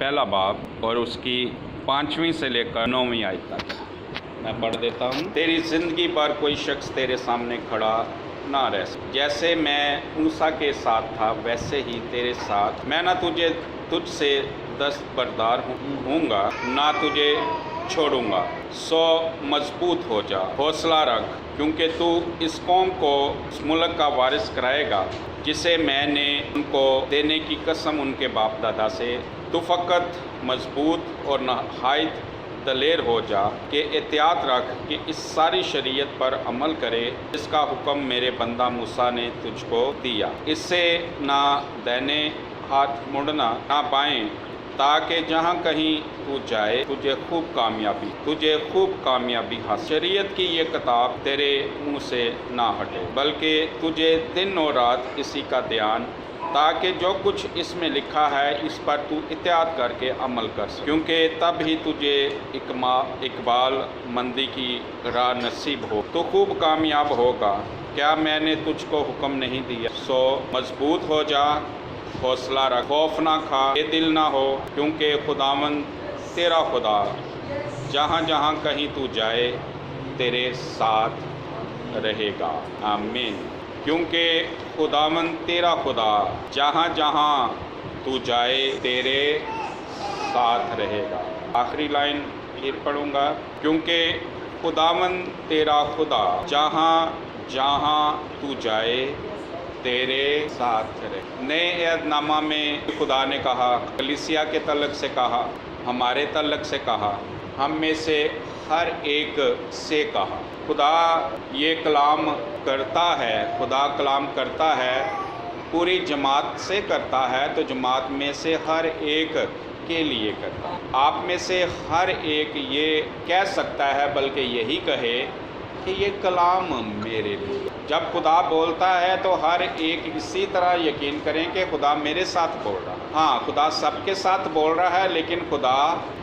पहला बाब और उसकी 5वीं से लेकर 9वीं आयत तक मैं पढ़ देता हूँ। तेरी ज़िंदगी पर कोई शख्स तेरे सामने खड़ा ना रह सके। जैसे मैं मूसा के साथ था वैसे ही तेरे साथ मैं ना तुझसे दस्तबरदार हूँगा ना तुझे छोड़ूंगा। सो मजबूत हो जा, हौसला रख, क्योंकि तू इस कौम को इस मुल्क का वारिस कराएगा जिसे मैंने उनको देने की कसम उनके बाप दादा से। तू फ़कत मजबूत और नहायत दलेर हो जा कि एहतियात रख कि इस सारी शरीयत पर अमल करे जिसका हुक्म मेरे बंदा मूसा ने तुझको दिया। इससे ना दाहिने हाथ मुड़ना ना बाएं, ताकि जहाँ कहीं तू जाए तुझे खूब कामयाबी हासिल। शरीयत की ये किताब तेरे मुंह से ना हटे, बल्कि तुझे दिन और रात इसी का ध्यान, ताकि जो कुछ इसमें लिखा है इस पर तू इत्याद करके अमल कर सके, क्योंकि तब ही तुझे इकबाल मंदी की राह नसीब हो, तो खूब कामयाब होगा। क्या मैंने तुझको हुक्म नहीं दिया? सो मजबूत हो जा, हौसला रख, खौफ ना खा, ये दिल ना हो, क्योंकि खुदावंद तेरा खुदा जहाँ जहाँ कहीं तू जाए तेरे साथ रहेगा। आमीन। क्योंकि खुदावंद तेरा खुदा जहाँ जहाँ तू जाए तेरे साथ रहेगा। आखिरी लाइन फिर पढ़ूँगा। क्योंकि खुदावंद तेरा खुदा जहाँ जहाँ तू जाए तेरे साथ रहे। नए अहदनामा में खुदा ने कहा, कलीसिया के तलक से कहा, हमारे तलक से कहा, हम में से हर एक से कहा। खुदा ये कलाम करता है, खुदा कलाम करता है, पूरी जमात से करता है, तो जमात में से हर एक के लिए करता है। आप में से हर एक ये कह सकता है, बल्कि यही कहे कि ये कलाम मेरे लिए। जब खुदा बोलता है तो हर एक इसी तरह यकीन करें कि खुदा मेरे साथ बोल रहा है। हाँ, खुदा सबके साथ बोल रहा है, लेकिन खुदा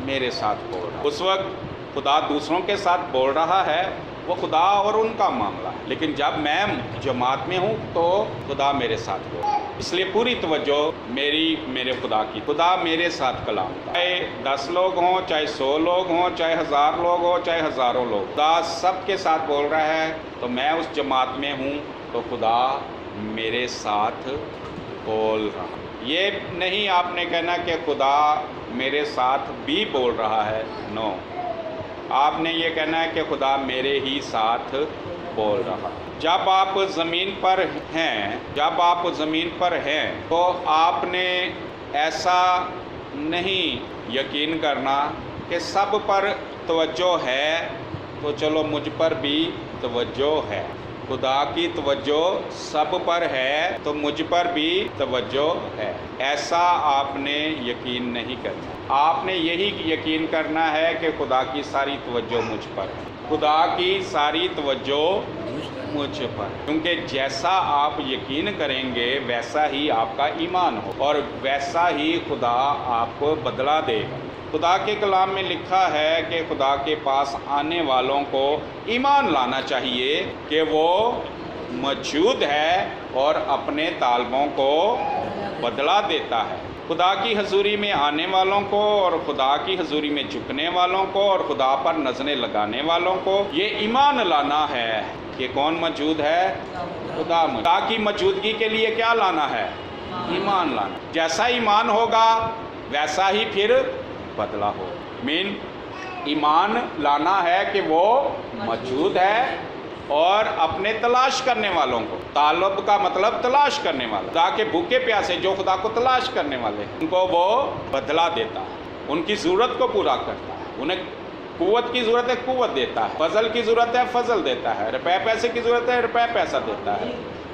मेरे साथ बोल रहा है। उस वक्त खुदा दूसरों के साथ बोल रहा है, वो खुदा और उनका मामला है, लेकिन जब मैं जमात में हूँ तो खुदा मेरे साथ बोल रहा है। इसलिए पूरी तवज्जो मेरे खुदा की। खुदा मेरे साथ कलाम, चाहे 10 लोग हों, चाहे 100 लोग हों, चाहे 1000 लोग हों, चाहे हज़ारों लोग, खुदा सबके साथ बोल रहा है। तो मैं उस जमात में हूँ तो खुदा मेरे साथ बोल रहा है। ये नहीं आपने कहना कि खुदा मेरे साथ भी बोल रहा है, नो, आपने ये कहना है कि खुदा मेरे ही साथ बोल रहा है। जब आप ज़मीन पर हैं तो आपने ऐसा नहीं यकीन करना कि सब पर तवज्जो है तो चलो मुझ पर भी तवज्जो है। खुदा की तवज्जो सब पर है तो मुझ पर भी तवज्जो है। ऐसा आपने यकीन नहीं करना। आपने यही यकीन करना है कि खुदा की सारी तवज्जो मुझ पर है, खुदा की सारी तवज्जो मुझ पर, क्योंकि जैसा आप यकीन करेंगे वैसा ही आपका ईमान हो और वैसा ही खुदा आपको बदला देगा। खुदा के कलाम में लिखा है कि खुदा के पास आने वालों को ईमान लाना चाहिए कि वो मौजूद है और अपने तालबों को बदला देता है। खुदा की हजूरी में आने वालों को और खुदा की हजूरी में झुकने वालों को और खुदा पर नजरें लगाने वालों को ये ईमान लाना है कि कौन मौजूद है? खुदा की मौजूदगी के लिए क्या लाना है? ईमान लाना। जैसा ईमान होगा वैसा ही फिर बदला हो। ईमान लाना है कि वो मौजूद है और अपने तलाश करने वालों को, तालब का मतलब तलाश करने वाला, खुदा के भूखे प्यासे जो खुदा को तलाश करने वाले हैं उनको वो बदला देता है, उनकी ज़रूरत को पूरा करता है। उन्हें कुव्वत की ज़रूरत है, कुव्वत देता है, फजल की ज़रूरत है, फजल देता है, रुपए पैसे की ज़रूरत है, रुपए पैसा देता है,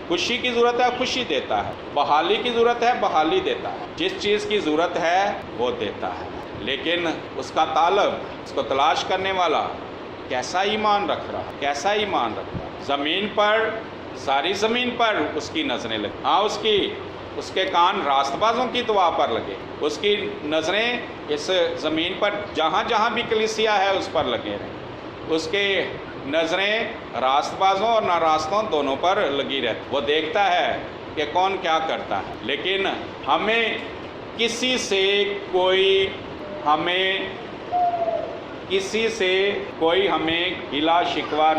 खुशी की ज़रूरत है, खुशी देता है, बहाली की ज़रूरत है, बहाली देता है। जिस चीज़ की ज़रूरत है वो देता है, लेकिन उसका तालब, उसको तलाश करने वाला कैसा ईमान रख रहा है, कैसा ईमान रख रहा है। ज़मीन पर, सारी ज़मीन पर उसकी नज़रें लगी। हाँ, उसके कान रास्तबाजों की दुआ पर लगे, उसकी नज़रें इस ज़मीन पर जहाँ जहाँ भी कलीसिया है उस पर लगे रहें। उसके नज़रें रास्तबाजों और नारास्तों दोनों पर लगी रहती। वो देखता है कि कौन क्या करता है, लेकिन हमें किसी से कोई हमें गिला शिकवा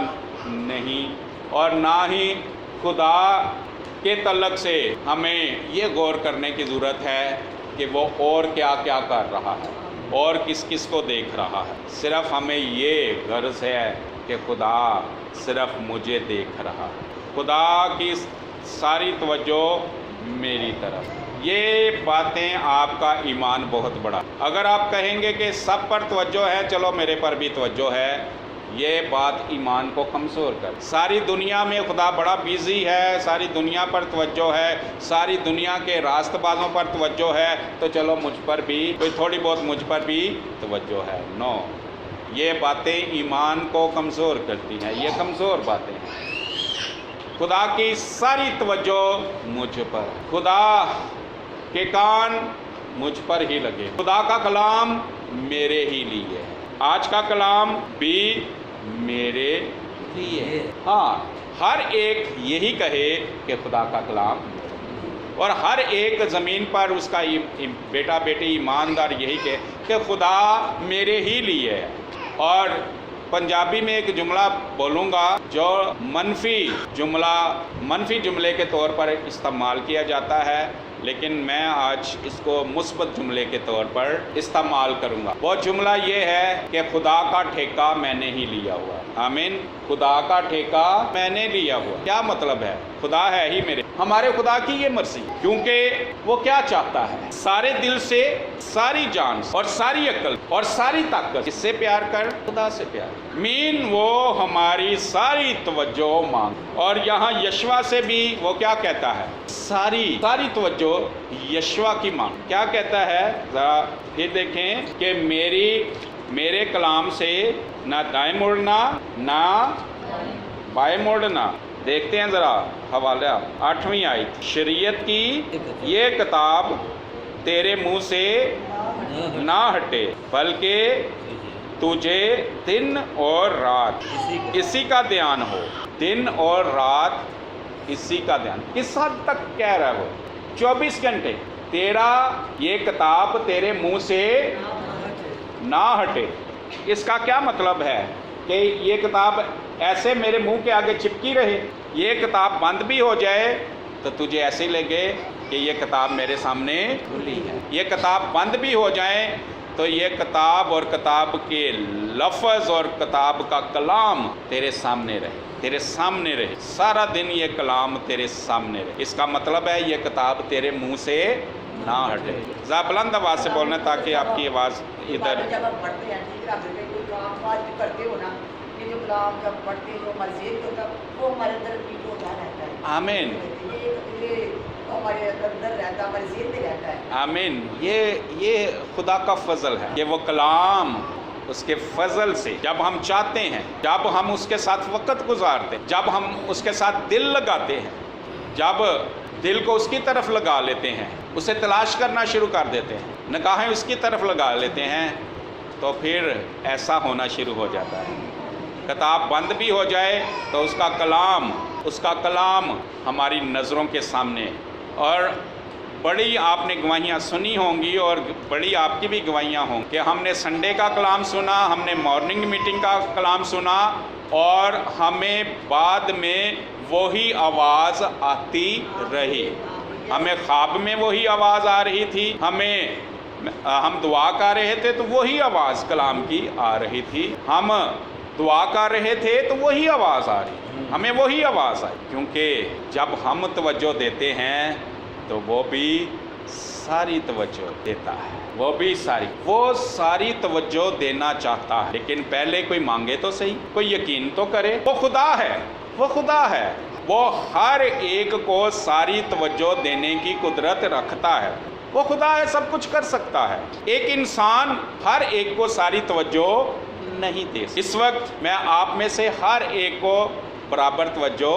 नहीं, और ना ही खुदा के तल्लक से हमें ये गौर करने की ज़रूरत है कि वो और क्या क्या कर रहा है और किस किस को देख रहा है। सिर्फ हमें ये गर्ज है कि खुदा सिर्फ मुझे देख रहा है, खुदा की सारी तवज्जो मेरी तरफ। ये बातें आपका ईमान बहुत बड़ा। अगर आप कहेंगे कि सब पर तवज्जो है, चलो मेरे पर भी तवज्जो है, ये बात ईमान को कमज़ोर कर। सारी दुनिया में खुदा बड़ा बिजी है, सारी दुनिया पर तवज्जो है, सारी दुनिया के रास्तबाजों पर तवज्जो है, तो चलो मुझ पर भी कोई थोड़ी बहुत मुझ पर भी तवज्जो है। नो, ये बातें ईमान को कमज़ोर करती हैं, ये कमज़ोर बातें हैं। खुदा की सारी तवज्जो मुझ पर, खुदा के कान मुझ पर ही लगे, खुदा का कलाम मेरे ही लिए है, आज का कलाम भी मेरे लिए। हाँ, हर एक यही कहे कि खुदा का कलाम, और हर एक ज़मीन पर उसका बेटा बेटी ईमानदार यही कहे कि खुदा मेरे ही लिए है। और पंजाबी में एक जुमला बोलूँगा जो मनफी जुमले के तौर पर इस्तेमाल किया जाता है, लेकिन मैं आज इसको मुस्बत जुमले के तौर पर इस्तेमाल करूँगा। वो जुमला ये है कि खुदा का ठेका मैंने ही लिया हुआ है। आमीन। खुदा का ठेका मैंने लिया हुआ। क्या मतलब है? खुदा है ही मेरे, हमारे खुदा की ये मर्जी, क्योंकि वो क्या चाहता है, सारे दिल से, सारी जान और सारी अक्ल और सारी ताकत, इससे प्यार कर, खुदा से प्यार। मीन वो हमारी सारी तवज्जो मांग। और यहाँ यशवा से भी वो क्या कहता है, सारी तवज्जो यशवा की मांग। क्या कहता है, जरा फिर देखें कि मेरे कलाम से ना दाएं मुड़ना ना बाएं मुड़ना। देखते हैं जरा हवाला 8वीं आयत, शरीयत की ये किताब तेरे मुंह से ना हटे, बल्कि तुझे दिन और रात इसी का ध्यान हो। दिन और रात इसी का ध्यान। किस हद तक कह रहा है वो? 24 घंटे तेरा ये किताब तेरे मुंह से ना हटे। इसका क्या मतलब है कि ये किताब ऐसे मेरे मुंह के आगे चिपकी रहे। ये किताब बंद भी हो जाए तो तुझे ऐसे लगे कि ये किताब मेरे सामने खुली है। ये किताब बंद भी हो जाए तो ये किताब और किताब के लफ्ज़ और किताब का कलाम तेरे सामने रहे, सारा दिन ये कलाम तेरे सामने रहे। इसका मतलब है ये किताब तेरे मुंह से ना हटे। ज़रा बुलंद आवाज़ से बोलना ताकि आपकी आवाज़ इधर। जब हम पढ़ते हैं, ठीक है, कोई काम काज करते हो ना, ये जो कलाम जब पढ़ते हैं, जो मर्ज़ी होता है, वो हमारे अंदर भी होता रहता है। आमीन। ये हमारे अंदर रहता है, हमारे ज़हन में रहता है। आमीन। ये खुदा का फजल है कि वो कलाम उसके फजल से जब हम चाहते हैं, जब हम उसके साथ वक़्त गुजारते हैं, जब हम उसके साथ दिल लगाते हैं, जब दिल को उसकी तरफ लगा लेते हैं, उसे तलाश करना शुरू कर देते हैं, निगाहें उसकी तरफ लगा लेते हैं, तो फिर ऐसा होना शुरू हो जाता है। किताब बंद भी हो जाए तो उसका कलाम हमारी नज़रों के सामने। और बड़ी आपने गवाहियाँ सुनी होंगी और बड़ी आपकी भी गवाहियाँ होंगी कि हमने संडे का कलाम सुना, हमने मॉर्निंग मीटिंग का कलाम सुना, और हमें बाद में वही आवाज़ आती रही। हमें ख्वाब में वही आवाज़ आ रही थी, हम दुआ कर रहे थे तो वही आवाज़ कलाम की आ रही थी, हम दुआ कर रहे थे तो वही आवाज़ आ रही, हमें वही आवाज़ आई। क्योंकि जब हम तवज्जो देते हैं तो वो भी सारी तवज्जो देता है, वो सारी तवज्जो देना चाहता है। लेकिन पहले कोई मांगे तो सही, कोई यकीन तो करे। वो खुदा है, वो हर एक को सारी तवज्जो देने की कुदरत रखता है। वो खुदा है, सब कुछ कर सकता है। एक इंसान हर एक को सारी तवज्जो नहीं दे। इस वक्त मैं आप में से हर एक को बराबर तवज्जो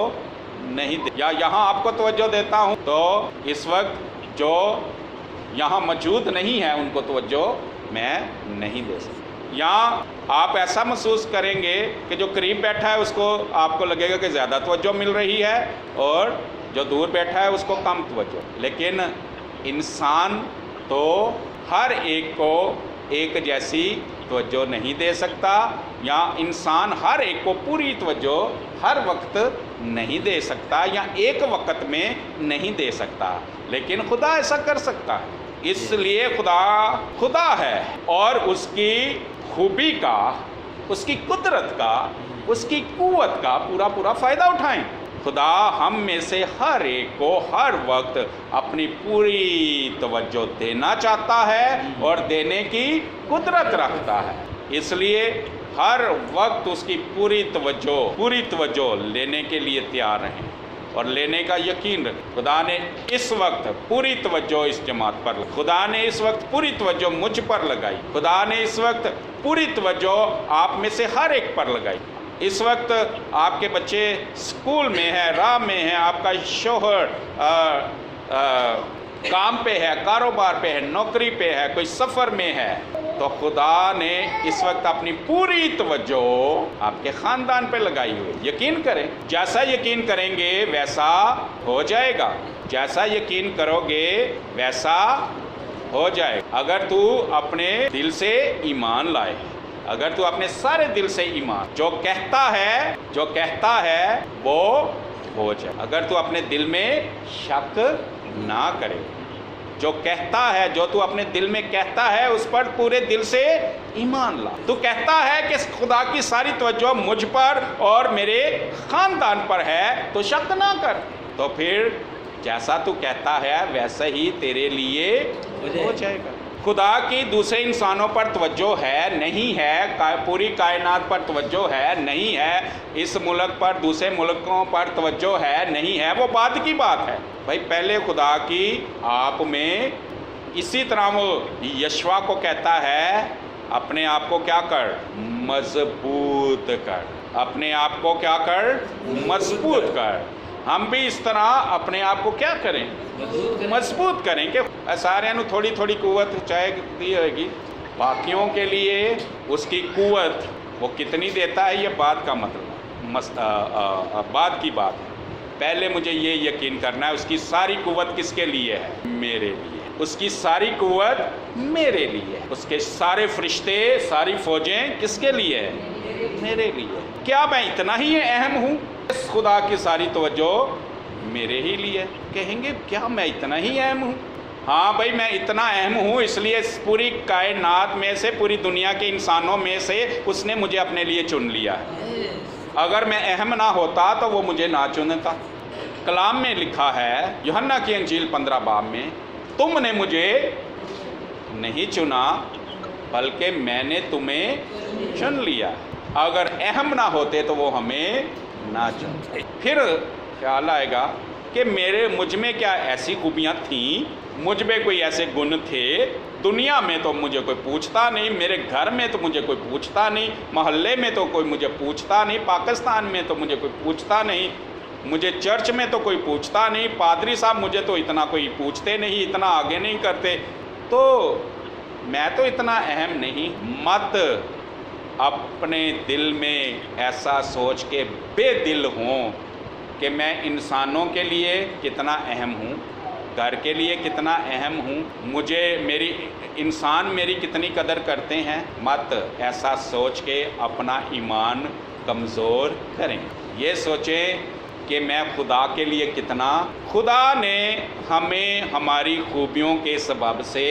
नहीं दे, या यहाँ आपको तवज्जो देता हूँ तो इस वक्त जो यहाँ मौजूद नहीं है उनको तवज्जो मैं नहीं दे सकता। यहाँ आप ऐसा महसूस करेंगे कि जो करीब बैठा है उसको आपको लगेगा कि ज़्यादा तवज्जो मिल रही है और जो दूर बैठा है उसको कम तवज्जो। लेकिन इंसान تو ہر ایک کو ایک جیسی توجہ نہیں دے سکتا، یا انسان ہر ایک کو پوری توجہ ہر وقت نہیں دے سکتا، یا ایک وقت میں نہیں دے سکتا، لیکن خدا ایسا کر سکتا ہے۔ اس لیے خدا ہے، اور اس کی خوبی کا، اس کی قدرت کا، اس کی قوت کا پورا فائدہ اٹھائیں۔ خدا ہم میں سے ہر ایک کو ہر وقت اپنی پوری توجہ دینا چاہتا ہے اور دینے کی قدرت رکھتا ہے، اس لیے ہر وقت اس کی پوری توجہ لینے کے لیے تیار رہیں اور لینے کا یقین رکھیں۔ خدا نے اس وقت پوری توجہ اس جماعت پر، خدا نے اس وقت پوری توجہ مجھ پر لگائی، خدا نے اس وقت پوری توجہ آپ میں سے ہر ایک پر لگائی۔ اس وقت آپ کے بچے اسکول میں ہیں، راہ میں ہیں، آپ کا شوہر کام پہ ہے، کاروبار پہ ہے، نوکری پہ ہے، کوئی سفر میں ہے، تو خدا نے اس وقت اپنی پوری توجہ آپ کے خاندان پہ لگائی ہوئی۔ یقین کریں، جیسا یقین کریں گے ویسا ہو جائے گا، جیسا یقین کرو گے ویسا ہو جائے گا۔ اگر تو اپنے دل سے ایمان لائے، اگر تو اپنے سارے دل سے ایمان جو کہتا ہے وہ ہو جائے، اگر تو اپنے دل میں شک نہ کرے، جو کہتا ہے، جو تو اپنے دل میں کہتا ہے اس پر پورے دل سے ایمان لا۔ تو کہتا ہے کہ خدا کی ساری توجہ مجھ پر اور میرے خاندان پر ہے، تو شک نہ کر، تو پھر جیسا تو کہتا ہے ویسا ہی تیرے لیے ہو جائے گا۔ خدا کی دوسرے انسانوں پر توجہ ہے نہیں ہے، پوری کائنات پر توجہ ہے نہیں ہے، اس ملک پر، دوسرے ملکوں پر توجہ ہے نہیں ہے، وہ بعد کی بات ہے۔ بھائی پہلے خدا کی آپ میں، اسی طرح وہ یشوا کو کہتا ہے اپنے آپ کو کیا کر، مضبوط کر، اپنے آپ کو کیا کر، مضبوط کر۔ ہم بھی اس طرح اپنے آپ کو کیا کریں، مضبوط کریں، کہ سارے نو تھوڑی تھوڑی قوت چاہے دی ہوئے گی، باقیوں کے لیے اس کی قوت وہ کتنی دیتا ہے یہ بعد کا مطلب، بعد کی بات ہے۔ پہلے مجھے یہ یقین کرنا ہے اس کی ساری قوت کس کے لیے ہے، میرے لیے، اس کی ساری قوت میرے لیے، اس کے سارے فرشتے، ساری فوجیں کس کے لیے ہے، میرے لیے۔ کیا میں اتنا ہی اہم ہوں، خدا کی ساری توجہ میرے ہی لیے؟ کہیں گے کیا میں اتنا ہی اہم ہوں؟ ہاں بھائی میں اتنا اہم ہوں، اس لیے اس پوری کائنات میں سے، پوری دنیا کے انسانوں میں سے اس نے مجھے اپنے لیے چن لیا ہے۔ اگر میں اہم نہ ہوتا تو وہ مجھے نہ چنتا۔ کلام میں لکھا ہے یوحنا کی انجیل 15 باب میں، تم نے مجھے نہیں چنا بلکہ میں نے تمہیں چن لیا۔ اگر اہم نہ ہوتے تو وہ ہمیں نہ چنتے۔ پھر خیال آئے گا کہ مجھ میں کیا ایسی خوبیاں تھیں، مجھ میں کوئی ایسے گن تھے، دنیا میں تو مجھے کوئی پوچھتا نہیں، میرے گھر میں تو مجھے کوئی پوچھتا نہیں، محلے میں تو کوئی مجھے پوچھتا نہیں، پاکستان میں تو مجھے کوئی پوچھتا نہیں، مجھے چرچ میں تو کوئی پوچھتا نہیں، پادری صاحب مجھے تو اتنا کوئی پوچھتے نہیں، اتنا آگے نہیں کرتے، تو میں تو اتنا اہم نہیں۔ مت اپنے دل میں ایسا سوچ کے بے دل ہوں کہ میں انسانوں کے لیے کتنا اہم ہوں، گھر کے لیے کتنا اہم ہوں، انسان میری کتنی قدر کرتے ہیں۔ مت ایسا سوچ کے اپنا ایمان کمزور کریں، یہ سوچیں کہ میں خدا کے لیے کتنا، خدا نے ہمیں ہماری خوبیوں کے سبب سے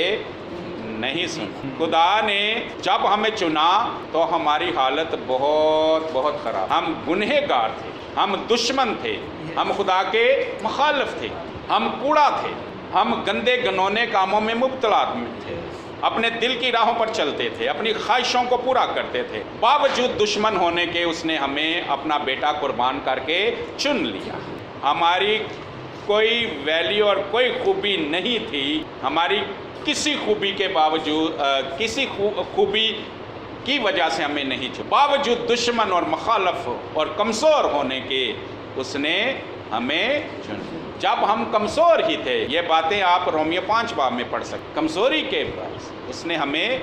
نہیں سنا، خدا نے جب ہمیں چنا تو ہماری حالت بہت بہت خراب، ہم گنہگار تھے، ہم دشمن تھے، ہم خدا کے مخالف تھے، ہم کوڑا تھے، ہم گندے گنونے کاموں میں مبتلا تھے، اپنے دل کی راہوں پر چلتے تھے، اپنی خواہشوں کو پورا کرتے تھے، باوجود دشمن ہونے کے اس نے ہمیں اپنا بیٹا قربان کر کے چن لیا۔ ہماری کوئی ویلیو اور کوئی خوبی نہیں تھی، ہماری کسی خوبی کے باوجود، کسی خوبی کی وجہ سے ہمیں نہیں چنا، باوجود دشمن اور مخالف اور کمزور ہونے کے اس نے ہمیں چنا۔ جب ہم کمزور ہی تھے، یہ باتیں آپ رومیو 5 باب میں پڑھ سکتے، کمزوری کے باعث اس نے ہمیں،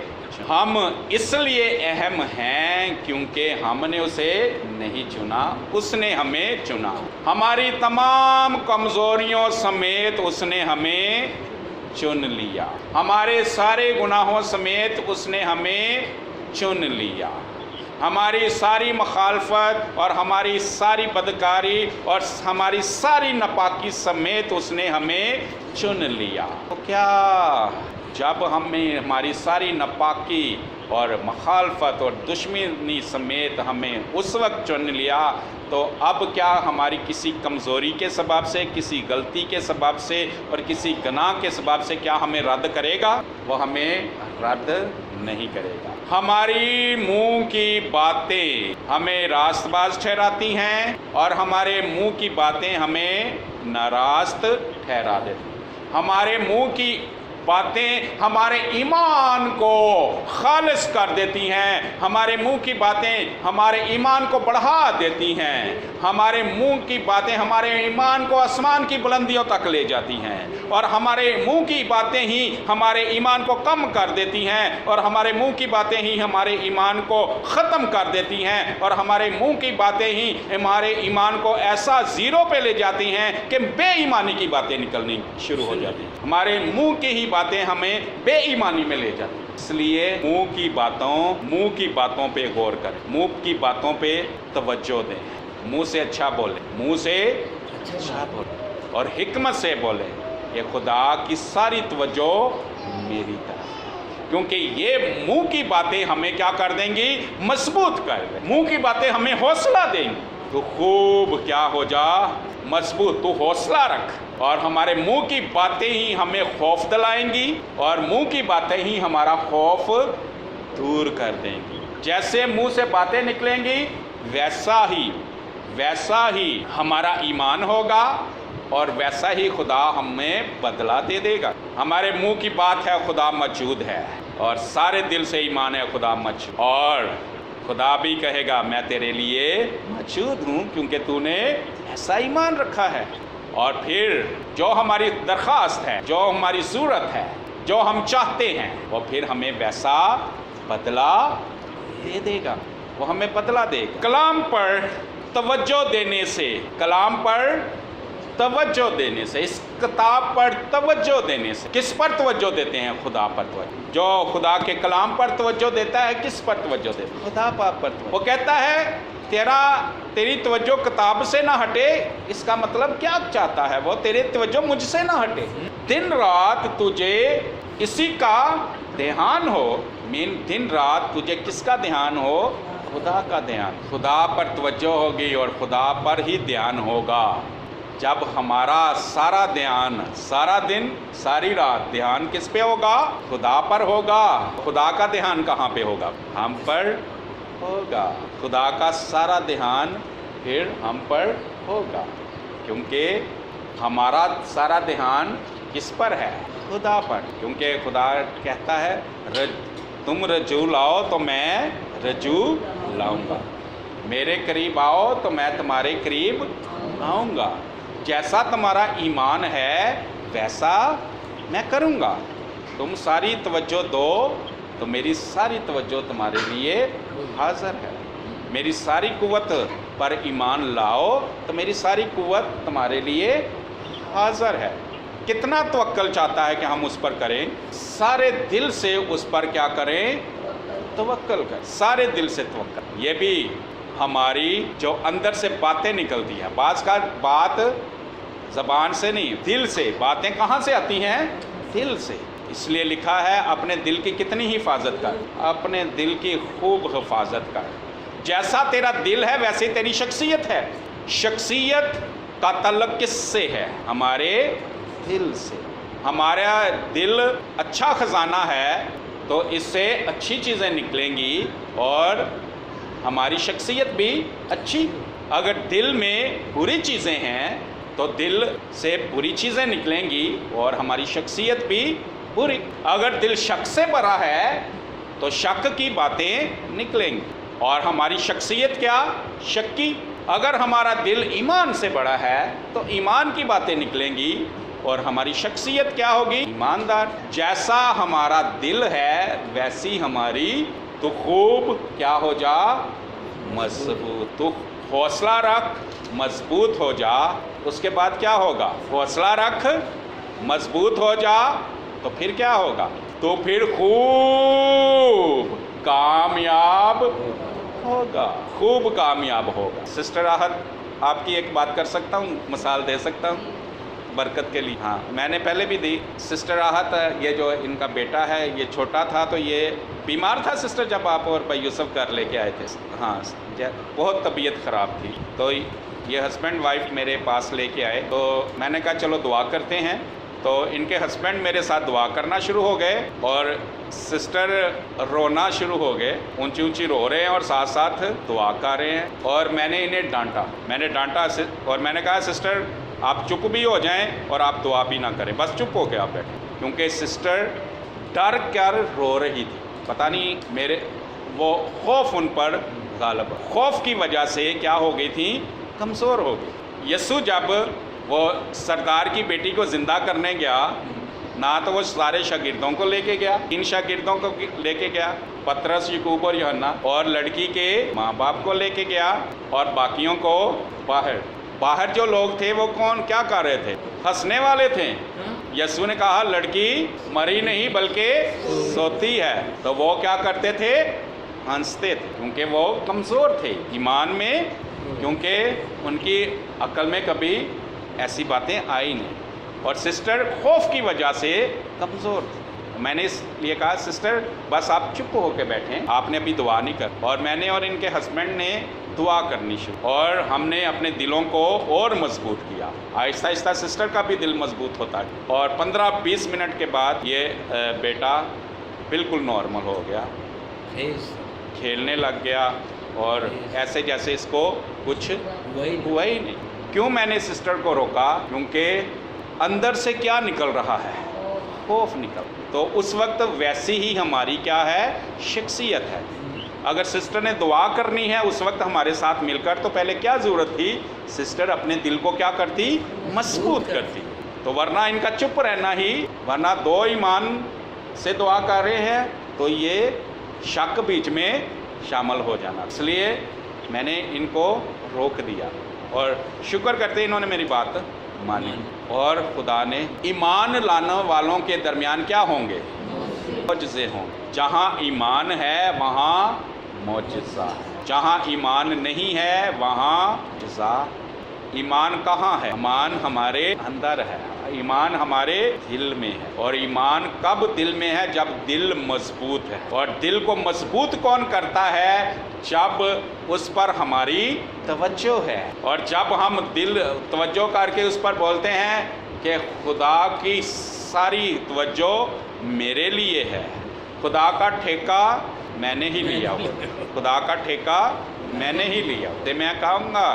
ہم اس لیے اہم ہیں کیونکہ ہم نے اسے نہیں چنا، اس نے ہمیں چنا، ہماری تمام کمزوریوں سمیت اس نے ہمیں चुन लिया। हमारे सारे गुनाहों समेत उसने हमें चुन लिया। हमारी सारी मखालफत और हमारी सारी बदकारी और हमारी सारी नापाकी समेत उसने हमें चुन लिया। तो क्या जब हमें हमारी सारी नापाकी और मखालफत और दुश्मनी समेत हमें उस वक्त चुन लिया, तो अब क्या हमारी किसी कमज़ोरी के सबब से, किसी गलती के सबब से और किसी गुनाह के सबब से क्या हमें रद्द करेगा? वो हमें रद्द नहीं करेगा। हमारी मुंह की बातें हमें रास्तबाज ठहराती हैं और हमारे मुंह की बातें हमें नारास्त ठहरा देती हैं। हमारे मुंह की बातें हमारे ईमान को खालिस कर देती हैं। हमारे मुंह की बातें हमारे ईमान को बढ़ा देती हैं। हमारे मुंह की बातें हमारे ईमान को आसमान की बुलंदियों तक ले जाती हैं और हमारे मुंह की बातें ही हमारे ईमान को कम कर देती हैं और हमारे मुंह की बातें ही हमारे ईमान को ख़त्म कर देती हैं और हमारे मुंह की बातें ही हमारे ईमान को ऐसा ज़ीरो पे ले जाती हैं कि बेईमानी की बातें निकलनी शुरू हो जाती हैं। हमारे मुंह की ही बातें हमें बेईमानी में ले जाती हैं। इसलिए मुंह की बातों पे गौर करें, मुंह की बातों पे तवज्जो दें। मुंह से अच्छा बोले, मुंह से अच्छा बोले और हिकमत से बोले। ये खुदा की सारी तवज्जो मेरी तरफ है, क्योंकि ये मुंह की बातें हमें क्या कर देंगी? मजबूत कर देंगी। मुंह की बातें हमें हौसला देंगी। तो खूब क्या हो जा? मजबूत। तो हौसला रख और हमारे मुंह की बातें ही हमें खौफ दिलाएंगी और मुंह की बातें ही हमारा खौफ दूर कर देंगी। जैसे मुंह से बातें निकलेंगी वैसा ही हमारा ईमान होगा और वैसा ही खुदा हमें बदला दे देगा। हमारे मुंह की बात है खुदा मौजूद है और सारे दिल से ईमान है खुदा मौजूद, और खुदा भी कहेगा मैं तेरे लिए मौजूद हूँ क्योंकि तूने ऐसा ईमान रखा है। और फिर जो हमारी दरख्वास्त है, जो हमारी ज़रूरत है, जो हम चाहते हैं, वो फिर हमें वैसा बदला दे देगा। वो हमें बदला देगा। कलाम पर तवज्जो देने से, कलाम पर तवज्जो देने से, इस किताब पर तवज्जो देने से, किस पर तवज्जो देते हैं? खुदा पर तवज्जो। जो खुदा के कलाम पर तवज्जो देता है, किस पर तवज्जो देता है? खुदा पर। वो कहता है तेरी तवज्जो किताब से ना हटे। इसका मतलब क्या चाहता है वो? तेरी तवज्जो मुझसे ना हटे। दिन रात तुझे इसी का ध्यान हो। दिन रात तुझे किसका ध्यान हो? खुदा का ध्यान। खुदा पर तवज्जो होगी और खुदा पर ही ध्यान होगा। जब हमारा सारा ध्यान, सारा दिन, सारी रात ध्यान किस पे होगा? खुदा पर होगा। खुदा का ध्यान कहाँ पे होगा? हम पर होगा। खुदा का सारा ध्यान फिर हम पर होगा, क्योंकि हमारा सारा ध्यान किस पर है? खुदा पर। क्योंकि खुदा कहता है तुम रज्जू लाओ तो मैं रज्जू लाऊंगा, मेरे करीब आओ तो मैं तुम्हारे करीब आऊँगा। जैसा तुम्हारा ईमान है वैसा मैं करूँगा। तुम सारी तवज्जो दो तो मेरी सारी तवज्जो तुम्हारे लिए हाज़िर है। मेरी सारी कुव्वत पर ईमान लाओ तो मेरी सारी कुव्वत तुम्हारे लिए हाज़िर है। कितना तवक्कल चाहता है कि हम उस पर करें? सारे दिल से उस पर क्या करें? तवक्कल करें। सारे दिल से तवक्कल। ये भी हमारी जो अंदर से बातें निकलती हैं, बात ज़बान से नहीं, दिल से। बातें कहाँ से आती हैं? दिल से। इसलिए लिखा है अपने दिल की कितनी हिफाजत कर? अपने दिल की खूब हिफाजत कर। जैसा तेरा दिल है वैसे तेरी शख्सियत है। शख्सियत का तल्लुक़ किससे है? हमारे दिल से। हमारा दिल अच्छा ख़जाना है तो इससे अच्छी चीज़ें निकलेंगी और हमारी शख्सियत भी अच्छी। अगर दिल में बुरी चीज़ें हैं तो दिल से बुरी चीज़ें निकलेंगी और हमारी शख्सियत भी बुरी। अगर दिल शक से भरा है तो शक की बातें निकलेंगी और हमारी शख्सियत क्या? शक्की। अगर हमारा दिल ईमान से बड़ा है तो ईमान की बातें निकलेंगी और हमारी शख्सियत क्या होगी? ईमानदार। जैसा हमारा दिल है वैसी हमारी तो खूब क्या हो जा? मजबूत। तो हौसला रख, मजबूत हो जा। उसके बाद क्या होगा? हौसला रख, मजबूत हो जा तो फिर क्या होगा? तो फिर खूब कामयाब होगा, खूब कामयाब होगा। सिस्टर राहत, आपकी एक बात कर सकता हूँ, मिसाल दे सकता हूँ बरकत के लिए? हाँ, मैंने पहले भी दी। सिस्टर राहत, ये जो इनका बेटा है, ये छोटा था तो ये बीमार था सिस्टर, जब आप और भाई यूसुफ घर लेके आए थे। हाँ, बहुत तबीयत ख़राब थी, तो ये हस्बैंड वाइफ मेरे पास लेके आए, तो मैंने कहा चलो दुआ करते हैं। तो इनके हस्बैंड मेरे साथ दुआ करना शुरू हो गए और सिस्टर रोना शुरू हो गए, ऊंची ऊंची रो रहे हैं और साथ साथ दुआ कर रहे हैं। और मैंने इन्हें डांटा और मैंने कहा सिस्टर आप चुप भी हो जाएं और आप दुआ भी ना करें, बस चुप हो के आप बैठे, क्योंकि सिस्टर डर कर रो रही थी। पता नहीं मेरे वो खौफ उन पर गालिब, खौफ की वजह से क्या हो गई थी, कमज़ोर हो गई। यीशु जब वो सरदार की बेटी को ज़िंदा करने गया, ना तो वो सारे शागिर्दों को लेके गया, 3 शागिर्दों को लेके गया, पतरस, याकूब और यूहन्ना, और लड़की के माँ बाप को लेके गया और बाकियों को बाहर जो लोग थे वो क्या कर रहे थे? हंसने वाले थे। यीशु ने कहा लड़की मरी नहीं बल्कि सोती है, तो वो क्या करते थे? हंसते थे, क्योंकि वो कमज़ोर थे ईमान में, क्योंकि उनकी अक्ल में कभी ऐसी बातें आई नहीं, और सिस्टर खौफ की वजह से कमज़ोर थी। मैंने इसलिए कहा सिस्टर बस आप चुप होकर बैठें, आपने अभी दुआ नहीं कर। और मैंने और इनके हस्बैंड ने दुआ करनी शुरू, और हमने अपने दिलों को और मजबूत किया। आहिस्ता आहिस्ता सिस्टर का भी दिल मजबूत होता है, और 15-20 मिनट के बाद ये बेटा बिल्कुल नॉर्मल हो गया, खेलने लग गया, और ऐसे जैसे इसको कुछ हुआ ही नहीं। क्यों मैंने सिस्टर को रोका? क्योंकि अंदर से क्या निकल रहा है? खौफ निकल। तो उस वक्त वैसी ही हमारी क्या है? शख्सियत है। अगर सिस्टर ने दुआ करनी है उस वक्त हमारे साथ मिलकर, तो पहले क्या ज़रूरत थी? सिस्टर अपने दिल को क्या करती? मजबूत करती। तो वरना इनका चुप रहना ही, वरना 2 ईमान से दुआ कर रहे हैं तो ये शक बीच में शामिल हो जाना, इसलिए मैंने इनको रोक दिया, और शुक्र करते इन्होंने मेरी बात मानी। और खुदा ने ईमान लाने वालों के दरमियान क्या होंगे? मौजज़े होंगे। जहाँ ईमान है वहाँ मौजज़ा है, जहाँ ईमान नहीं है वहाँ जज़ा। ईमान कहाँ है? ईमान हमारे अंदर है, ईमान हमारे दिल में है। और ईमान कब दिल में है? जब दिल मजबूत है। और दिल को मजबूत कौन करता है? जब उस पर हमारी तवज्जो है, और जब हम दिल तवज्जो करके उस पर बोलते हैं कि खुदा की सारी तवज्जो मेरे लिए है, खुदा का ठेका मैंने ही लिया, खुदा का ठेका मैंने ही लिया। तो मैं कहूँगा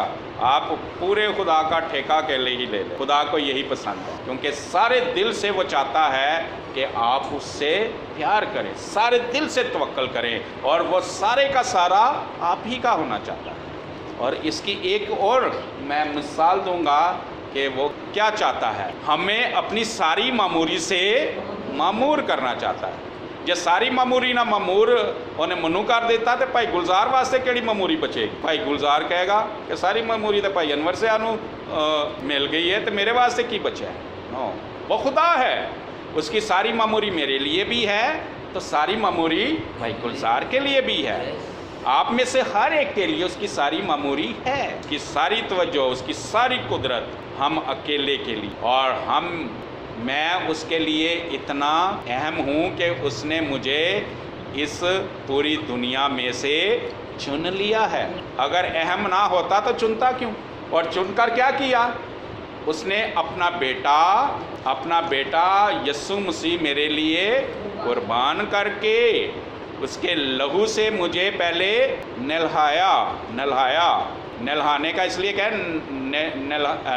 आप पूरे खुदा का ठेका के लिए ही ले लें। खुदा को यही पसंद है, क्योंकि सारे दिल से वो चाहता है कि आप उससे प्यार करें, सारे दिल से तवक्कल करें, और वो सारे का सारा आप ही का होना चाहता है। और इसकी एक और मैं मिसाल दूंगा कि वो क्या चाहता है, हमें अपनी सारी मामूरी से मामूर करना चाहता है। जे सारी मामूरी ना मामूर उन्हें मनु कर देता तो भाई गुलजार वास्ते केड़ी मामूरी बचेगी? भाई गुलजार कहेगा कि सारी मामूरी तो भाई अनवर से आनू मिल गई है, तो मेरे वास्ते की बचा है? नो, वो खुदा है, उसकी सारी मामूरी मेरे लिए भी है, तो सारी मामूरी भाई गुलजार के लिए भी है। आप में से हर एक के लिए उसकी सारी मामूरी है, उसकी सारी तवज्जो, उसकी सारी कुदरत हम अकेले के लिए, और मैं उसके लिए इतना अहम हूँ कि उसने मुझे इस पूरी दुनिया में से चुन लिया है। अगर अहम ना होता तो चुनता क्यों? और चुनकर क्या किया? उसने अपना बेटा यीशु मसीह मेरे लिए कुर्बान करके उसके लहू से मुझे पहले नहलाने का इसलिए क्या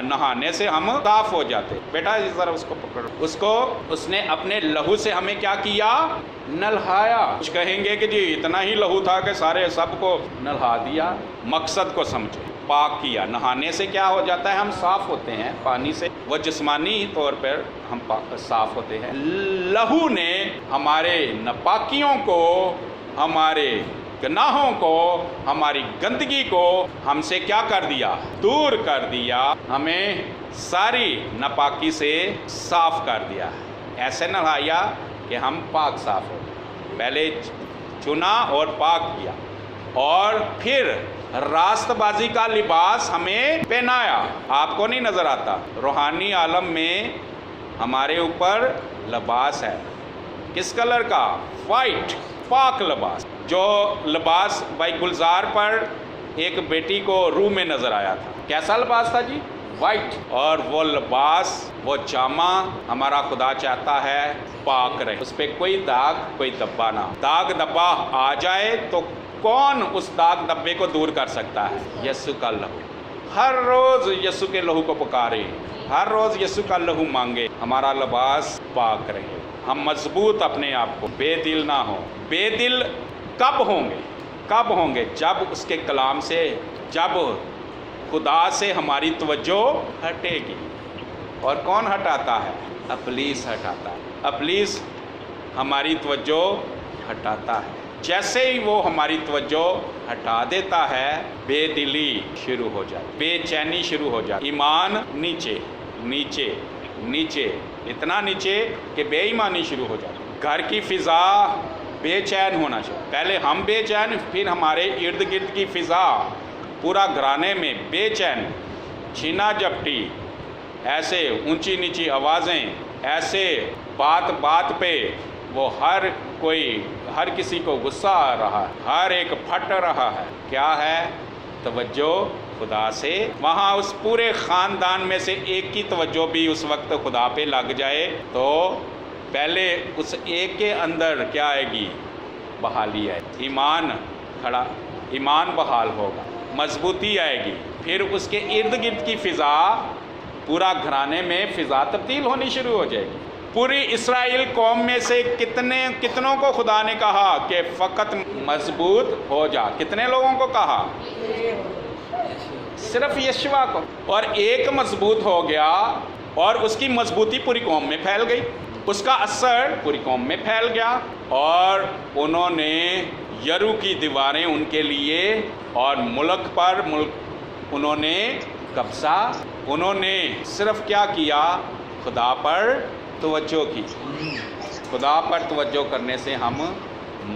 नहाने से हम साफ हो जाते। बेटा इस तरह उसको पकड़ो, उसको उसने अपने लहू से हमें क्या किया? नहलाया। कुछ कहेंगे कि जी इतना ही लहू था कि सारे सबको नहला दिया। मकसद को समझे, पाक किया। नहाने से क्या हो जाता है? हम साफ होते हैं पानी से, वो जिस्मानी तौर पर हम साफ होते हैं। लहू ने हमारे नापाकियों को, हमारे गुनाहों को, हमारी गंदगी को हमसे क्या कर दिया? दूर कर दिया। हमें सारी नापाकी से साफ कर दिया। ऐसे नहाया कि हम पाक साफ हो, पहले चुना और पाक किया, और फिर रास्तबाजी का लिबास हमें पहनाया। आपको नहीं नज़र आता, रूहानी आलम में हमारे ऊपर लिबास है, किस कलर का? वाइट, पाक लिबास। जो लिबास भाई गुलजार पर एक बेटी को रूह में नज़र आया था, कैसा लिबास था जी? वाइट। और वो लिबास, वो जामा हमारा खुदा चाहता है पाक रहे, उस पर कोई दाग, कोई धब्बा ना। दाग धब्बा आ जाए तो कौन उस दाग धब्बे को दूर कर सकता है? यीशु का लहू। हर रोज़ यीशु के लहू को पुकारे, हर रोज़ यीशु का लहू मांगे, हमारा लिबास पाक रहे, हम मजबूत अपने आप को, बेदिल ना हो। बेदिल कब होंगे? कब होंगे? जब उसके कलाम से, जब खुदा से हमारी तवज्जो हटेगी। और कौन हटाता है? इब्लीस हटाता है। इब्लीस हमारी तवज्जो हटाता है। जैसे ही वो हमारी तवज्जो हटा देता है, बेदिली शुरू हो जाती, बेचैनी शुरू हो जाती, ईमान नीचे नीचे नीचे, इतना नीचे कि बेईमानी शुरू हो जाती। घर की फ़िज़ा बेचैन होना चाहिए, पहले हम बेचैन, फिर हमारे इर्द गिर्द की फ़िज़ा, पूरा घराने में बेचैन, छीना झपटी, ऐसे ऊंची नीची आवाज़ें, ऐसे बात बात पे वो हर कोई, हर किसी को गुस्सा आ रहा है, हर एक फट रहा है। क्या है? तवज्जो खुदा से। वहाँ उस पूरे ख़ानदान में से एक की तवज्जो भी उस वक्त खुदा पे लग जाए तो पहले उस एक के अंदर क्या आएगी? बहाली आएगी, ईमान खड़ा, ईमान बहाल होगा, मजबूती आएगी। फिर उसके इर्द गिर्द की फ़िज़ा, पूरा घराने में फ़िज़ा तब्दील होनी शुरू हो जाएगी। पूरी इस्राएल कौम में से कितनों को खुदा ने कहा कि फ़कत मजबूत हो जा? कितने लोगों को कहा? सिर्फ यशवा को। और एक मजबूत हो गया और उसकी मजबूती पूरी कौम में फैल गई, उसका असर पूरी कौम में फैल गया, और उन्होंने यरू की दीवारें उनके लिए, और मुल्क पर मुल्क उन्होंने कब्ज़ा, उन्होंने सिर्फ क्या किया? खुदा पर तवज्जो की। खुदा पर तवज्जो करने से हम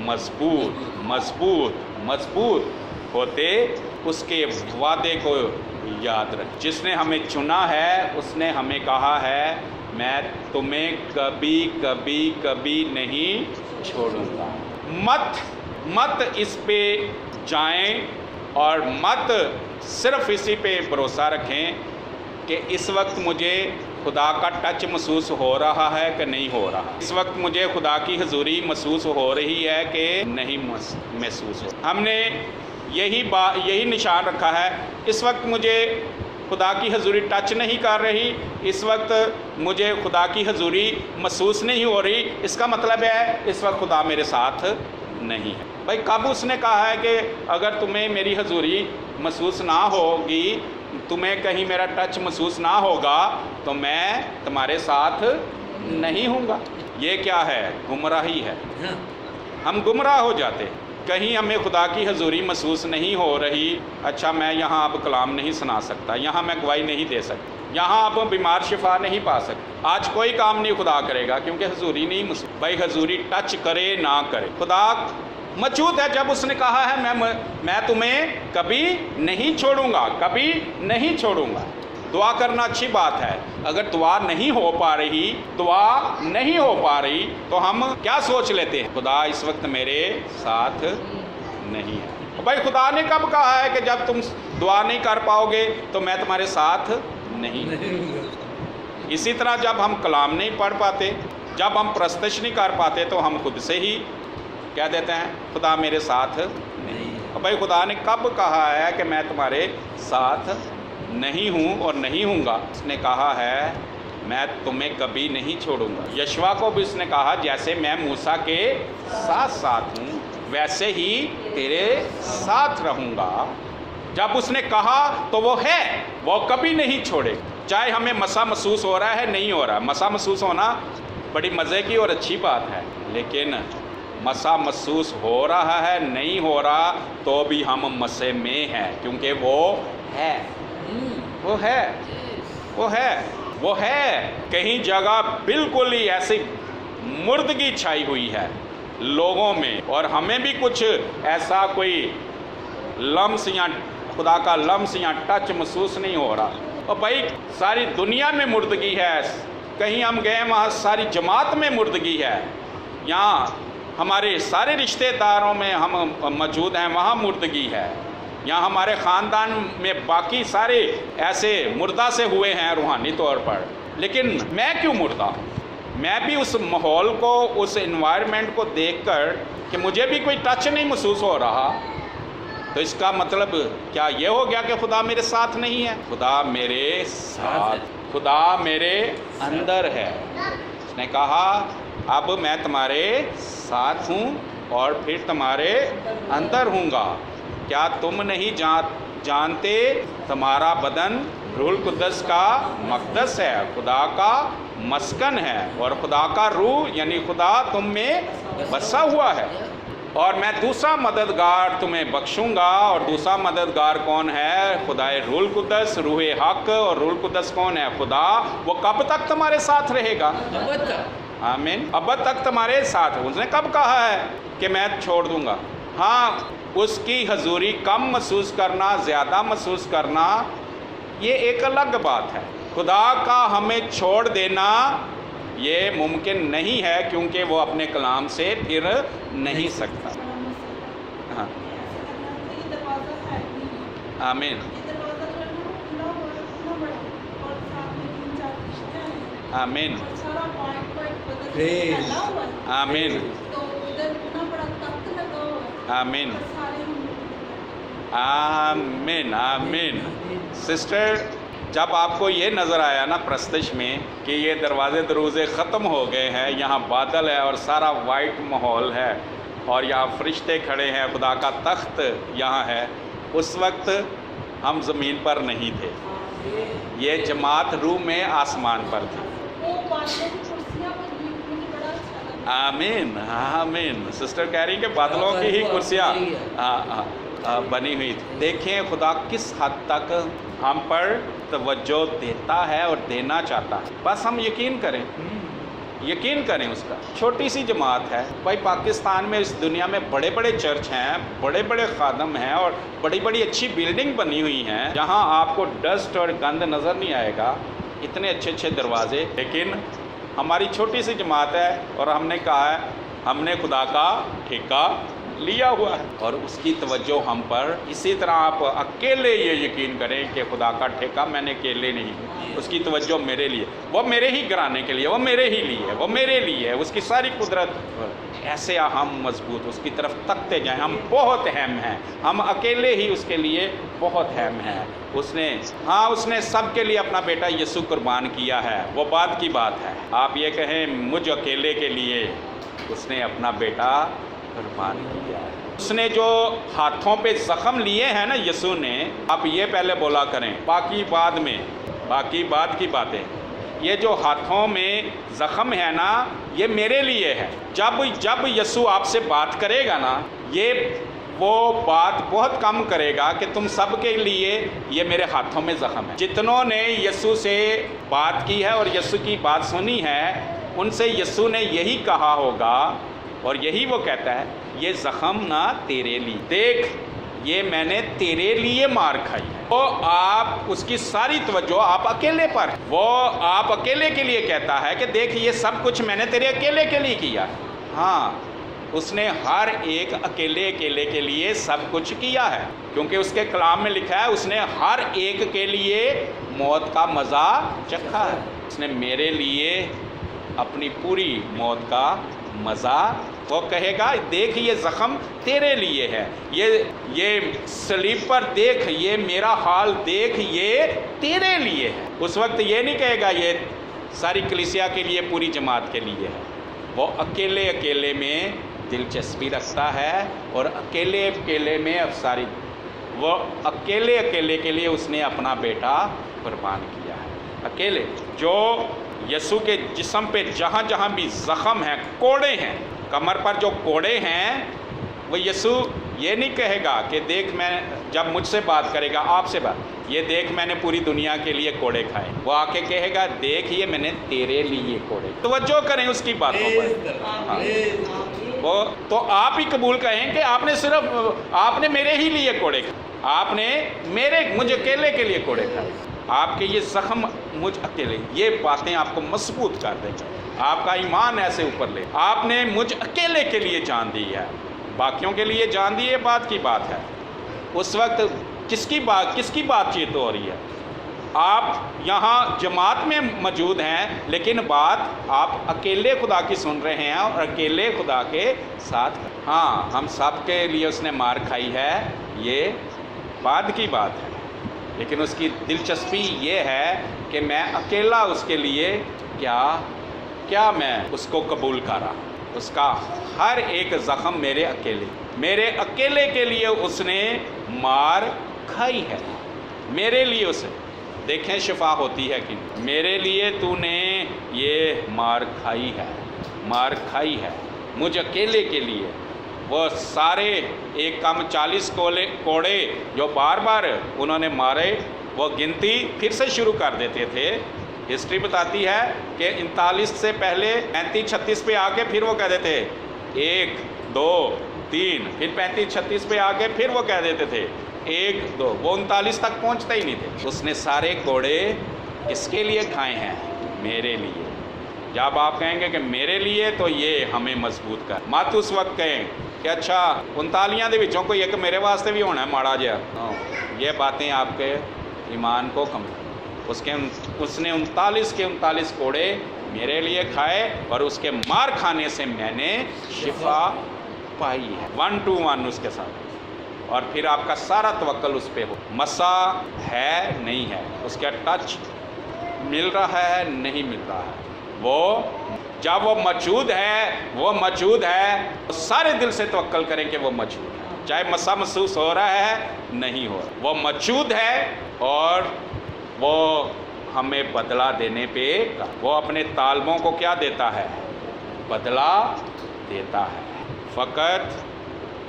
मजबूत मजबूत मजबूत होते, उसके वादे को याद रख। जिसने हमें चुना है उसने हमें कहा है, मैं तुम्हें कभी कभी कभी नहीं छोड़ूंगा। मत इस पे जाएं, और मत सिर्फ इसी पे भरोसा रखें कि इस वक्त मुझे खुदा का टच महसूस हो रहा है कि नहीं हो रहा, इस वक्त मुझे खुदा की हजूरी महसूस हो रही है कि नहीं महसूस हो। हमने यही निशान रखा है, इस वक्त मुझे खुदा की हजूरी टच नहीं कर रही, इस वक्त मुझे खुदा की हजूरी महसूस नहीं हो रही, इसका मतलब है इस वक्त खुदा मेरे साथ नहीं है। भाई कब उसने कहा है कि अगर तुम्हें मेरी हजूरी महसूस ना होगी, तुम्हें कहीं मेरा टच महसूस ना होगा, तो मैं तुम्हारे साथ नहीं हूँगा? ये क्या है? गुमराही है। हम गुमराह हो जाते, कहीं हमें खुदा की हजूरी महसूस नहीं हो रही, अच्छा मैं यहाँ अब कलाम नहीं सुना सकता, यहाँ मैं गवाही नहीं दे सकता, यहाँ अब बीमार शिफा नहीं पा सकता, आज कोई काम नहीं खुदा करेगा क्योंकि हजूरी नहीं महसूस। भाई हजूरी टच करे ना करे, खुदा मौजूद है। जब उसने कहा है मैं तुम्हें कभी नहीं छोड़ूंगा, कभी नहीं छोड़ूंगा। दुआ करना अच्छी बात है, अगर दुआ नहीं हो पा रही, तो हम क्या सोच लेते हैं? खुदा इस वक्त मेरे साथ नहीं है। भाई खुदा ने कब कहा है कि जब तुम दुआ नहीं कर पाओगे तो मैं तुम्हारे साथ नहीं। इसी तरह जब हम कलाम नहीं पढ़ पाते, जब हम प्रस्तश नहीं कर पाते, तो हम खुद से ही कह देते हैं खुदा मेरे साथ नहीं। भाई खुदा ने कब कहा है कि मैं तुम्हारे साथ नहीं हूँ और नहीं हूँगा? उसने कहा है मैं तुम्हें कभी नहीं छोड़ूंगा। यशवा को भी उसने कहा जैसे मैं मूसा के साथ साथ हूँ वैसे ही तेरे साथ रहूँगा। जब उसने कहा तो वो है, वो कभी नहीं छोड़े। चाहे हमें मसा महसूस हो रहा है, नहीं हो रहा, मसा महसूस होना बड़ी मज़े की और अच्छी बात है, लेकिन मसा महसूस हो रहा है नहीं हो रहा तो भी हम मसे में हैं, क्योंकि वो है, वो है, वो है, وہ ہے, کہیں جگہ بالکل ہی ایسی مردگی چھائی ہوئی ہے لوگوں میں، اور ہمیں بھی کچھ ایسا کوئی لمس یا خدا کا لمس یا ٹچ محسوس نہیں ہو رہا. اور بھائی ساری دنیا میں مردگی ہے، کہیں ہم گئے وہاں ساری جماعت میں مردگی ہے، یہاں ہمارے سارے رشتہ داروں میں ہم موجود ہیں وہاں مردگی ہے، یہاں ہمارے خاندان میں باقی سارے ایسے مردہ سے ہوئے ہیں روحانی طور پر. لیکن میں کیوں مردہ ہوں؟ میں بھی اس ماحول کو، اس انوائرمنٹ کو دیکھ کر کہ مجھے بھی کوئی ٹچ نہیں محسوس ہو رہا، تو اس کا مطلب کیا یہ ہو گیا کہ خدا میرے ساتھ نہیں ہے؟ خدا میرے ساتھ، خدا میرے اندر ہے. اس نے کہا اب میں تمہارے ساتھ ہوں اور پھر تمہارے اندر ہوں گا. کیا تم نہیں جانتے تمہارا بدن روح القدس کا مقدس ہے، خدا کا مسکن ہے، اور خدا کا روح یعنی خدا تم میں بسا ہوا ہے. اور میں دوسرا مددگار تمہیں بخشوں گا. اور دوسرا مددگار کون ہے؟ خدا روح القدس، روح حق. اور روح القدس کون ہے؟ خدا. وہ کب تک تمہارے ساتھ رہے گا؟ آمین. ابد تک تمہارے ساتھ. اس نے کب کہا ہے کہ میں چھوڑ دوں گا؟ ہاں، اس کی حضوری کم محسوس کرنا، زیادہ محسوس کرنا، یہ ایک الگ بات ہے. خدا کا ہمیں چھوڑ دینا یہ ممکن نہیں ہے، کیونکہ وہ اپنے کلام سے پھر نہیں سکتا. ہاں آمین آمین آمین آمین آمین آمین. سسٹر، جب آپ کو یہ نظر آیا نا پرستش میں کہ یہ دروازے دروازے ختم ہو گئے ہیں، یہاں بادل ہے اور سارا وائٹ ماحول ہے اور یہاں فرشتے کھڑے ہیں، خدا کا تخت یہاں ہے، اس وقت ہم زمین پر نہیں تھے، یہ جماعت روح میں آسمان پر تھی. آمین آمین. سسٹر کہہ رہی کہ بادلوں کی ہی کرسیاں بنی ہوئی تھی. دیکھیں خدا کس حد تک ہم پر توجہ دیتا ہے اور دینا چاہتا ہے. بس ہم یقین کریں اس کا. چھوٹی سی جماعت ہے بھائی. پاکستان میں، اس دنیا میں بڑے بڑے چرچ ہیں، بڑے بڑے خادم ہیں اور بڑی بڑی اچھی بلڈنگ بنی ہوئی ہیں جہاں آپ کو ڈسٹ اور گند نظر نہیں آئے گا، اتنے اچھے اچھے دروازے. لیکن ہماری چھوٹی سی جماعت ہے اور ہم نے کہا ہے ہم نے خدا کا ٹھیکہ لیا ہوا ہے اور اس کی توجہ ہم پر. اسی طرح آپ اکیلے یہ یقین کریں کہ خدا کا ٹھیکہ میں نے اکیلے نہیں، اس کی توجہ میرے لیے، وہ میرے ہی گرانے کے لیے، وہ میرے ہی لیے، وہ میرے لیے، اس کی ساری قدرت. ایسے ہم مضبوط اس کی طرف تکتے جائیں. ہم بہت اہم ہیں، ہم اکیلے ہی اس کے لیے بہت اہم ہیں. اس نے سب کے لیے اپنا بیٹا یسوع قربان کیا ہے. وہ بعد کی بات ہے. آپ یہ کہیں مجھ اکیلے کے لیے اس نے اپنا بیٹا قربان کیا ہے. اس نے جو ہاتھوں پہ زخم لیے ہیں نا یسوع نے، آپ یہ پہلے بولا کریں، باقی بعد کی باتیں. یہ جو ہاتھوں میں زخم ہے نا، یہ میرے لیے ہے. جب یسوع آپ سے بات کرے گا نا، وہ بات بہت کم کرے گا کہ تم سب کے لیے یہ میرے ہاتھوں میں زخم ہے. جتنوں نے یسوع سے بات کی ہے اور یسوع کی بات سنی ہے، ان سے یسوع نے یہی کہا ہوگا اور یہی وہ کہتا ہے، یہ زخم نہ تیرے لیے، دیکھ یہ میں نے تیرے لیے مار کھائی ہے. وہ آپ اس کی ساری توجہ آپ اکیلے پر ہے. وہ آپ اکیلے کے لیے کہتا ہے کہ دیکھ یہ سب کچھ میں نے تیرے اکیلے کے لیے کیا. ہاں، اس نے ہر ایک اکیلے کے لیے سب کچھ کیا ہے، کیونکہ اس کے کلام میں لکھا ہے اس نے ہر ایک کے لیے موت کا مزہ چکھا ہے. اس نے میرے لیے اپنی پوری موت کا مزہ. وہ کہے گا دیکھ یہ زخم تیرے لیے ہے، یہ صلیب پر دیکھ، یہ میرا حال دیکھ، یہ تیرے لیے ہے. اس وقت یہ نہیں کہے گا یہ ساری کلیسیا کے لیے، پوری جماعت کے لیے ہے. وہ اکیلے میں دلچسپی رکھتا ہے اور اکیلے میں افساری. وہ اکیلے کے لیے اس نے اپنا بیٹا قربان کیا ہے. اکیلے. جو یسوع کے جسم پہ جہاں بھی زخم ہیں، کوڑے ہیں، کمر پر جو کوڑے ہیں، وہ یسوع یہ نہیں کہے گا کہ دیکھ میں جب مجھ سے بات کرے گا، آپ سے بات، یہ دیکھ میں نے پوری دنیا کے لیے کوڑے کھائے، وہ آ کے کہے گا دیکھ یہ میں نے تیرے لیے کوڑے، توجہ کریں اس کی باتوں پر۔ ہاں، وہ تو آپ ہی قبول کہیں کہ آپ نے صرف آپ نے میرے ہی لیے کوڑے کھائے، آپ نے مجھ اکیلے کے لیے کوڑے کھائے، آپ کے یہ زخم مجھ اکیلے، یہ باتیں آپ کو مضبوط کر دیں گے، آپ کا ایمان ایسے اوپر لے۔ آپ نے مجھ اکیلے کے لیے جان دی ہے، باقیوں کے لیے جان دی، یہ بات کی بات ہے۔ اس وقت کس کی بات چیت ہو رہی ہے؟ آپ یہاں جماعت میں موجود ہیں، لیکن بات آپ اکیلے خدا کی سن رہے ہیں اور اکیلے خدا کے ساتھ۔ ہاں، ہم سب کے لیے اس نے مار کھائی ہے، یہ بعد کی بات ہے، لیکن اس کی دلچسپی یہ ہے کہ میں اکیلا اس کے لیے کیا میں اس کو قبول کر رہا ہوں۔ اس کا ہر ایک زخم میرے اکیلے کے لیے اس نے مار کھائی ہے، میرے لیے اسے دیکھیں شفا ہوتی ہے کہ میرے لیے تو نے یہ مار کھائی ہے مجھ اکیلے کے لیے۔ وہ سارے ایک کم 40 کوڑے جو بار بار انہوں نے مارے، وہ گنتی پھر سے شروع کر دیتے تھے۔ ہسٹری بتاتی ہے کہ 39 سے پہلے 35 36 پہ آ کے پھر وہ کہہ دیتے 1 2 3، پھر 35 36 پہ آ کے پھر وہ کہہ دیتے تھے 1 2، وہ 39 تک پہنچتے ہی نہیں تھے۔ اس نے سارے کوڑے کس کے لیے کھائے ہیں؟ میرے لیے۔ جب آپ کہیں گے کہ میرے لیے، تو یہ ہمیں مضبوط کر، مت اس وقت کہیں کہ اچھا 39 دے وچوں کوئی ایک میرے واسطے بھی ہونا ہے ماڑا جہا۔ یہ باتیں آپ کے ایمان کو کم، اس نے 39 کے 39 کوڑے میرے لیے کھائے، اور اس کے مار کھانے سے میں نے شفا پائی ہے، 1 to 1 اس کے ساتھ۔ اور پھر آپ کا سارا توکل اس پہ ہو، مسا ہے نہیں ہے، اس کا ٹچ مل رہا ہے نہیں مل رہا ہے، وہ جب وہ موجود ہے سارے دل سے توکل کریں کہ وہ موجود ہے، چاہے مسا محسوس ہو رہا ہے نہیں ہو رہا، وہ موجود ہے، اور وہ ہمیں بدلہ دینے پہ، وہ اپنے طالبوں کو کیا دیتا ہے؟ بدلہ دیتا ہے۔ فقط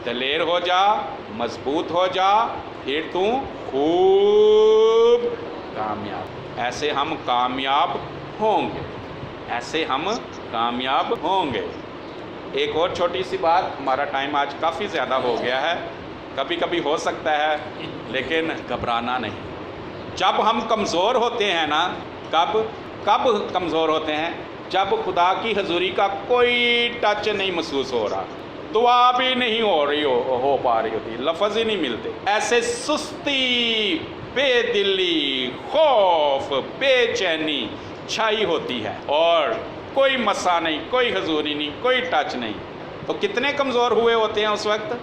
دلیر ہو جا، مضبوط ہو جا، پھر تو خوب کامیاب۔ ایسے ہم کامیاب ہوں گے۔ ایک اور چھوٹی سی بات، ہمارا ٹائم آج کافی زیادہ ہو گیا ہے، کبھی کبھی ہو سکتا ہے، لیکن گھبرانا نہیں۔ جب ہم کمزور ہوتے ہیں نا، کب کمزور ہوتے ہیں؟ جب خدا کی حضوری کا کوئی ٹچ نہیں محسوس ہو رہا، دعا بھی نہیں ہو پا رہی ہوتی، لفظ ہی نہیں ملتے، ایسے سستی، بے دلی، خوف، بے چینی چھائی ہوتی ہے، اور کوئی مسا نہیں، کوئی حضوری نہیں، کوئی ٹچ نہیں، تو کتنے کمزور ہوئے ہوتے ہیں اس وقت؟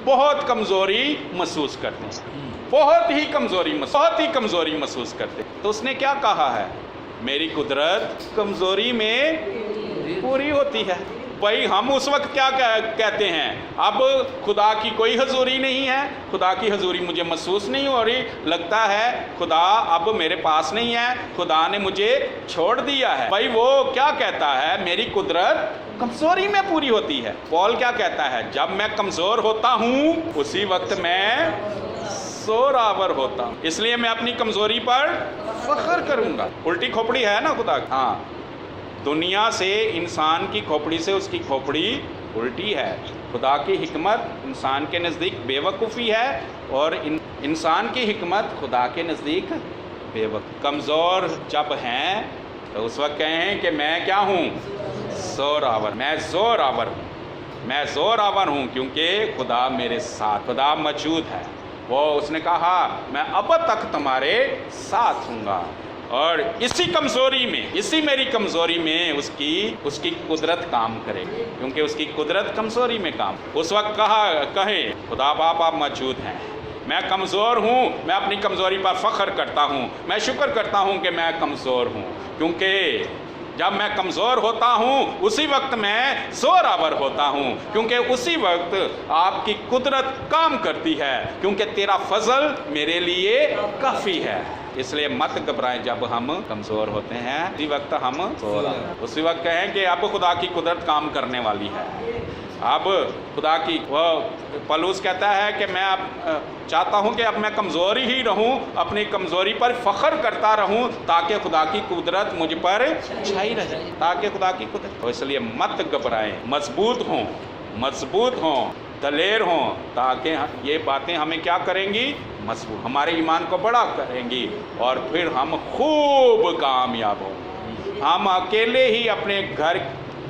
بہت کمزوری محسوس کرتے ہیں، بہت ہی کمزوری محسوس کرتے ہیں۔ تو اس نے کیا کہا ہے؟ میری قدرت کمزوری میں پوری ہوتی ہے۔ بھائی ہم اس وقت کیا کہتے ہیں؟ اب خدا کی کوئی حضوری نہیں ہے، خدا کی حضوری مجھے محسوس نہیں ہو رہی، لگتا ہے خدا اب میرے پاس نہیں ہے، خدا نے مجھے چھوڑ دیا ہے۔ بھائی وہ کیا کہتا ہے؟ میری قدرت کمزوری میں پوری ہوتی ہے۔ پال کیا کہتا ہے؟ جب میں کمزور ہوتا ہوں اسی وقت میں زوراور ہوتا ہوں، اس لیے میں اپنی کمزوری پر فخر کروں گا۔ الٹی کھوپڑی ہے نا خدا کی؟ ہاں، دنیا سے، انسان کی کھوپڑی سے اس کی کھوپڑی الٹی ہے۔ خدا کی حکمت انسان کے نزدیک بے وقوفی ہے، اور انسان کی حکمت خدا کے نزدیک بے وقوف۔ کمزور جب ہیں تو اس وقت کہیں کہ میں کیا ہوں؟ زوراور۔ میں زوراور ہوں کیونکہ خدا میرے ساتھ، خدا موجود ہے۔ وہ اس نے کہا میں اب تک تمہارے ساتھ ہوں گا، اور اسی میری کمزوری میں اس کی قدرت کام کرے گی، کیونکہ اس کی قدرت کمزوری میں کام۔ اس وقت کہے خدا باپ آپ موجود ہیں، میں کمزور ہوں، میں اپنی کمزوری پر فخر کرتا ہوں، میں شکر کرتا ہوں کہ میں کمزور ہوں، کیونکہ جب میں کمزور ہوتا ہوں اسی وقت میں زوراور ہوتا ہوں، کیونکہ اسی وقت آپ کی قدرت کام کرتی ہے، کیونکہ تیرا فضل میرے لیے کافی ہے۔ اس لیے مت گھبرائیں جب ہم کمزور ہوتے ہیں، اسی وقت ہم اسی وقت کہیں کہ اب خدا کی قدرت کام کرنے والی ہے۔ اب خدا کی وہ پولس کہتا ہے کہ میں اب چاہتا ہوں کہ اب میں کمزوری ہی رہوں، اپنی کمزوری پر فخر کرتا رہوں تاکہ خدا کی قدرت مجھ پر چھائی رہے، تاکہ خدا کی قدرت، تو اس لیے مت گھبرائیں، مضبوط ہوں، دلیر ہوں، تاکہ یہ باتیں ہمیں کیا کریں گی؟ مضبوط، ہمارے ایمان کو بڑا کریں گی، اور پھر ہم خوب کامیاب ہوں گے۔ ہم اکیلے ہی اپنے گھر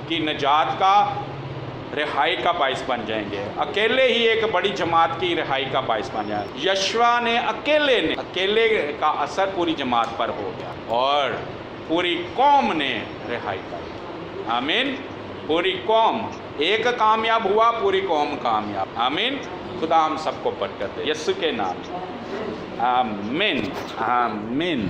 کی نجات کا، رہائی کا باعث بن جائیں گے، اکیلے ہی ایک بڑی جماعت کی رہائی کا باعث بن جائیں گے۔ یشوع نے اکیلے کا اثر پوری جماعت پر ہو گیا، اور پوری قوم نے رہائی پائی۔ آمین۔ پوری قوم، ایک کامیاب ہوا، پوری قوم کامیاب۔ آمین۔ خدا ہم سب کو برکت دے، یسوع کے نام میں، آمین، آمین۔